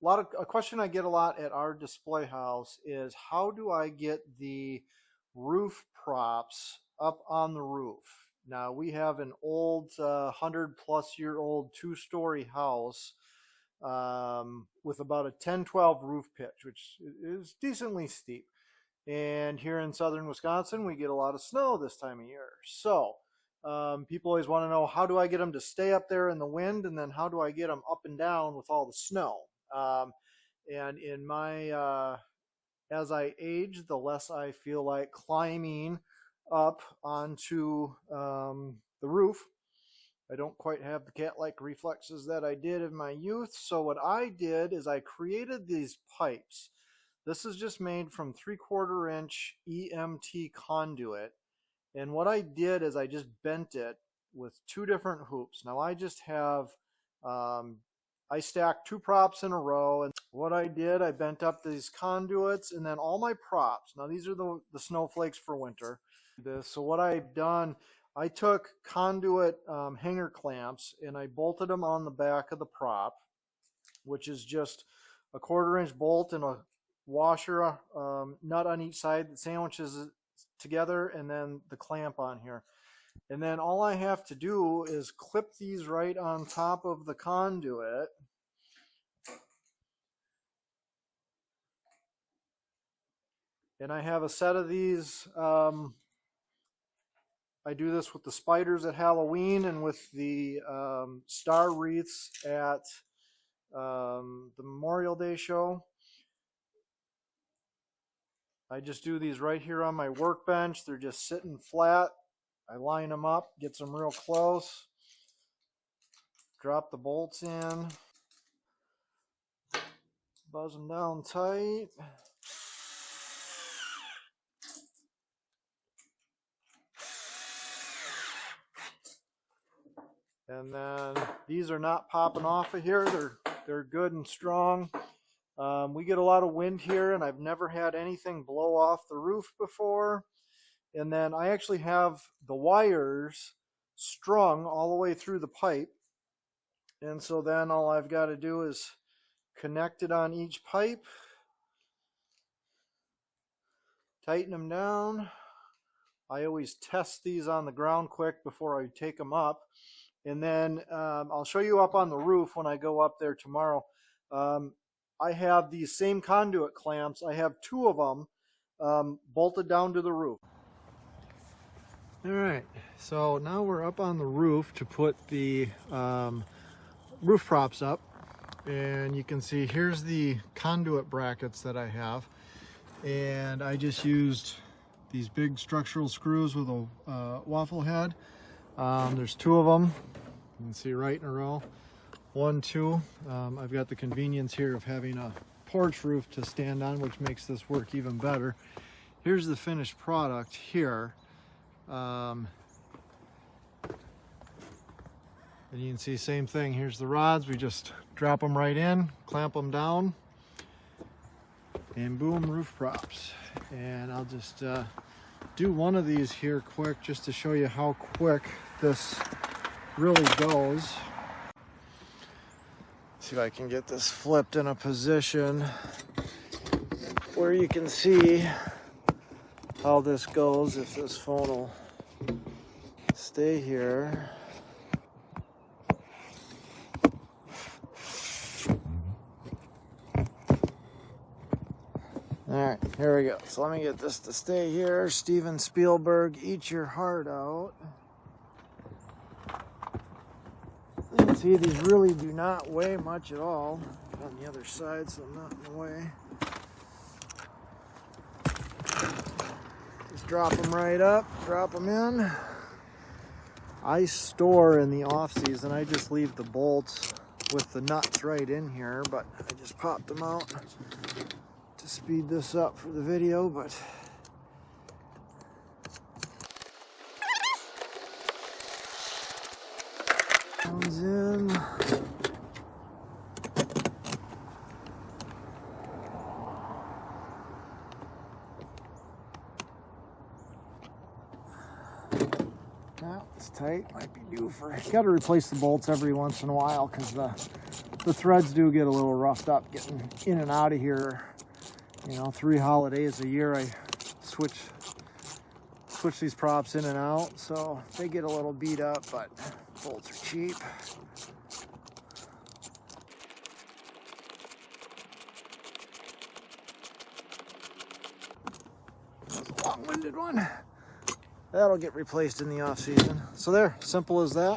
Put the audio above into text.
a question I get a lot at our display house is how do I get the roof props up on the roof? Now we have an old 100-plus-year-old two-story house with about a 10-12 roof pitch, which is decently steep. And here in southern Wisconsin, we get a lot of snow this time of year. So people always want to know, how do I get them to stay up there in the wind, and then how do I get them up and down with all the snow? And in my as I age, the less I feel like climbing up onto the roof. I don't quite have the cat-like reflexes that I did in my youth. So what I did is I created these pipes. This is just made from 3/4 inch EMT conduit. And what I did is I just bent it with two different hoops. Now I just have, I stacked two props in a row. And what I did, I bent up these conduits and then all my props. Now these are the snowflakes for winter. So what I've done, I took conduit hanger clamps and I bolted them on the back of the prop, which is just a 1/4 inch bolt and a washer nut on each side that sandwiches it together, and then the clamp on here. And then all I have to do is clip these right on top of the conduit. And I have a set of these. I do this with the spiders at Halloween and with the star wreaths at the Memorial Day show. I just do these right here on my workbench. They're just sitting flat. I line them up, get them real close, drop the bolts in, buzz them down tight. And then these are not popping off of here. They're good and strong. We get a lot of wind here, and I've never had anything blow off the roof before. And then I actually have the wires strung all the way through the pipe. And so then all I've got to do is connect it on each pipe, tighten them down. I always test these on the ground quick before I take them up. And then I'll show you up on the roof when I go up there tomorrow. I have these same conduit clamps. I have two of them bolted down to the roof. All right, so now we're up on the roof to put the roof props up. And you can see here's the conduit brackets that I have. And I just used these big structural screws with a waffle head. There's two of them. You can see right in a row. 1, 2. I've got the convenience here of having a porch roof to stand on, which makes this work even better. Here's the finished product here. And you can see same thing. Here's the rods. We just drop them right in, clamp them down, and boom, roof props. And I'll just do one of these here quick just to show you how quick this really goes. See if I can get this flipped in a position where you can see how this goes, if this phone will stay here. All right, here we go. So let me get this to stay here. Steven Spielberg, eat your heart out. You can see these really do not weigh much at all. On the other side, so I'm not in the way. Just drop them right up, drop them in. I store in the off season, I just leave the bolts with the nuts right in here, but I just popped them out to speed this up for the video, but one's in. Well, it's tight, might be due for, got to replace the bolts every once in a while because the the threads do get a little roughed up getting in and out of here. You know, 3 holidays a year I switch these props in and out, so they get a little beat up, but bolts are cheap. That was a long-winded one. That'll get replaced in the off season. So there, simple as that.